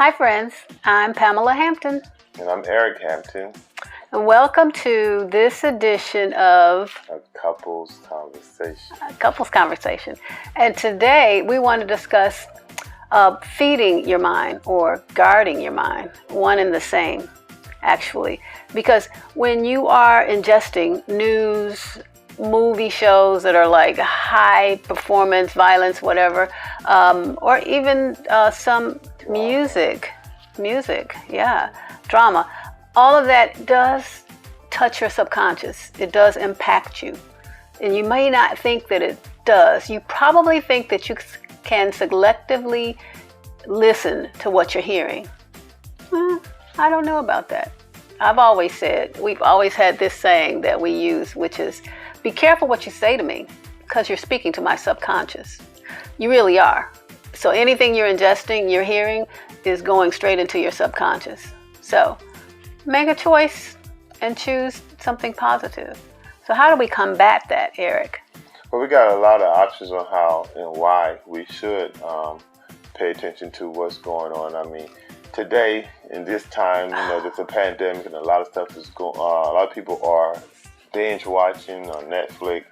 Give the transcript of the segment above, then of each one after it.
Hi friends, I'm Pamela Hampton. And I'm Eric Hampton. And welcome to this edition of A Couples Conversation. And today we want to discuss feeding your mind or guarding your mind, one and the same, actually. Because when you are ingesting news, movie shows that are like high performance, violence, whatever, or even some music, drama, all of that does touch your subconscious. It does impact you. And you may not think that it does. You probably think that you can selectively listen to what you're hearing. I don't know about that. I've always said, we've always had this saying that we use, which is, be careful what you say to me, because you're speaking to my subconscious. You really are. So anything you're ingesting, you're hearing, is going straight into your subconscious. So make a choice and choose something positive. So how do we combat that, Eric? Well, we got a lot of options on how and why we should pay attention to what's going on. I mean, today, in this time, there's a pandemic and a lot of stuff is going on. A lot of people are binge watching on Netflix,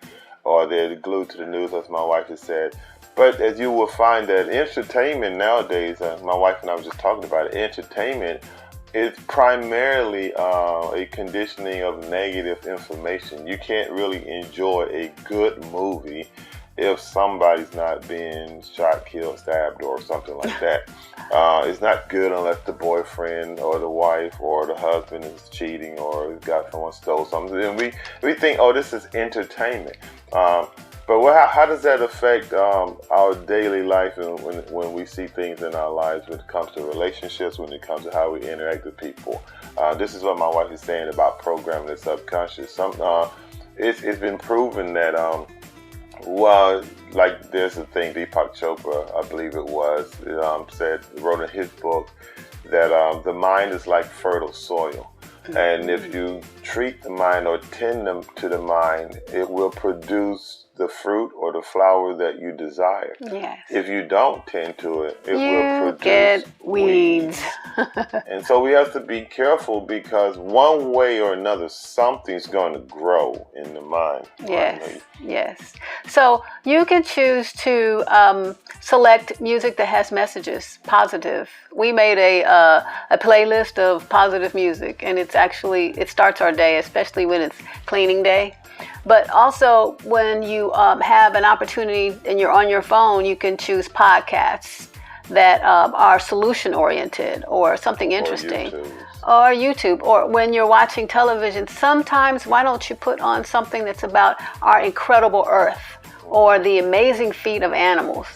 or they're glued to the news, as my wife has said. But as you will find that entertainment nowadays, my wife and I were just talking about it, entertainment is primarily a conditioning of negative information. You can't really enjoy a good movie if somebody's not being shot, killed, stabbed, or something like that. It's not good unless the boyfriend or the wife or the husband is cheating or got someone stole something. And we think, oh, this is entertainment. But how does that affect our daily life and when we see things in our lives when it comes to relationships, when it comes to how we interact with people? This is what my wife is saying about programming the subconscious. It's been proven that like there's a thing Deepak Chopra, I believe it was, wrote in his book that the mind is like fertile soil. And if you treat the mind or tend to the mind, it will produce the fruit or the flower that you desire. Yes. If you don't tend to it, it will produce get weeds. And so we have to be careful because one way or another, something's going to grow in the mind. Yes. So you can choose to select music that has messages, positive. We made a playlist of positive music, and it starts our day, especially when it's cleaning day. But also when you have an opportunity and you're on your phone, you can choose podcasts that are solution-oriented or something interesting. Or YouTube. Or when you're watching television, sometimes why don't you put on something that's about our incredible earth or the amazing feat of animals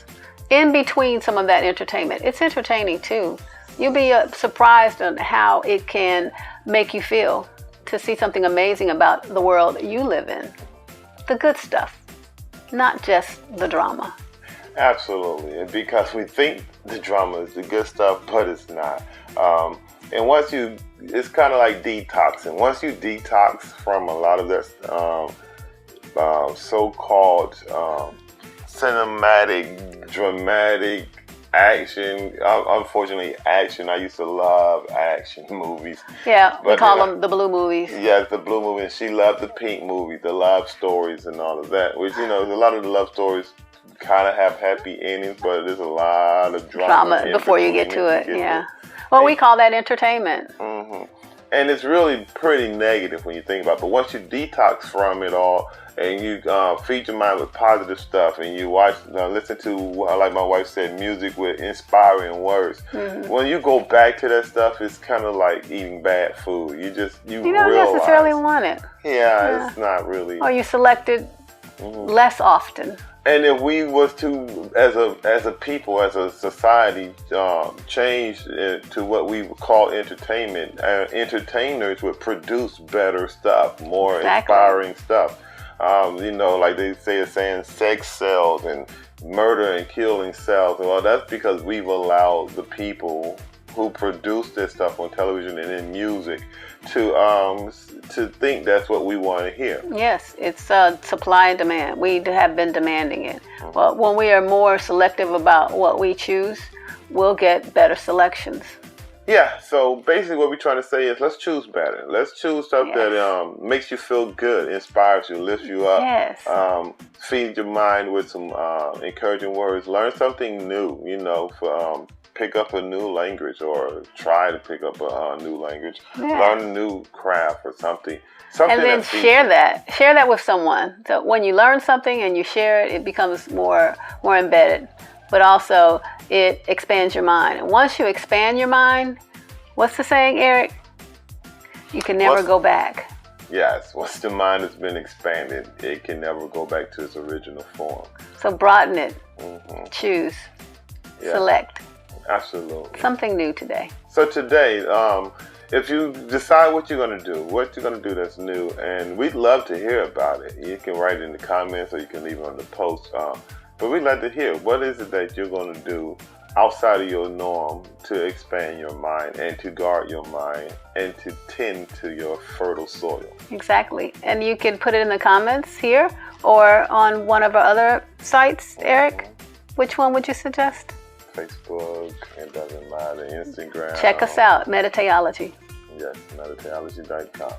in between some of that entertainment. It's entertaining too. You'll be surprised on how it can make you feel to see something amazing about the world you live in. The good stuff, not just the drama. Absolutely, because we think the drama is the good stuff, but it's not. And it's kind of like detoxing. Once you detox from a lot of that so-called cinematic, dramatic action, unfortunately action, I used to love action movies. Yeah, we call them the blue movies. Yeah, the blue movies. She loved the pink movies, the love stories and all of that, which, a lot of the love stories kind of have happy endings, but there's a lot of drama before you get to it. Yeah. Well, we call that entertainment. Mm-hmm. And it's really pretty negative when you think about it. But once you detox from it all and you feed your mind with positive stuff and you listen to, like my wife said, music with inspiring words. Mm-hmm. When you go back to that stuff, it's kind of like eating bad food. You don't necessarily want it. Yeah, it's not really. Or you select it less often. And if we was to, as a people, as a society, change to what we would call entertainment, entertainers would produce better stuff, more inspiring stuff. Like they saying sex sells and murder and killing sells. Well, that's because we've allowed the people who produce this stuff on television and in music to think that's what we want to hear. Yes, it's supply and demand. We have been demanding it. Well, when we are more selective about what we choose, we'll get better selections. Yeah, so basically what we're trying to say is let's choose better. Let's choose stuff Yes. that makes you feel good, inspires you, lifts you up, Yes. feeds your mind with some encouraging words. Learn something new, pick up a new language or try to pick up a new language. Yeah. Learn a new craft or something. And then share that with someone. So when you learn something and you share it, it becomes more embedded. But also, it expands your mind. And once you expand your mind, what's the saying, Eric? You can never go back. Yes, once the mind has been expanded, it can never go back to its original form. So broaden it. Choose. Yeah. Select. Absolutely. Something new today. So today, if you decide what you're going to do that's new, and we'd love to hear about it. You can write it in the comments or you can leave it on the post. But we'd like to hear, what is it that you're going to do outside of your norm to expand your mind and to guard your mind and to tend to your fertile soil? Exactly. And you can put it in the comments here or on one of our other sites, Eric. Which one would you suggest? Facebook, it doesn't matter, Instagram. Check us out, Meditaology. Yes, Meditaology.com.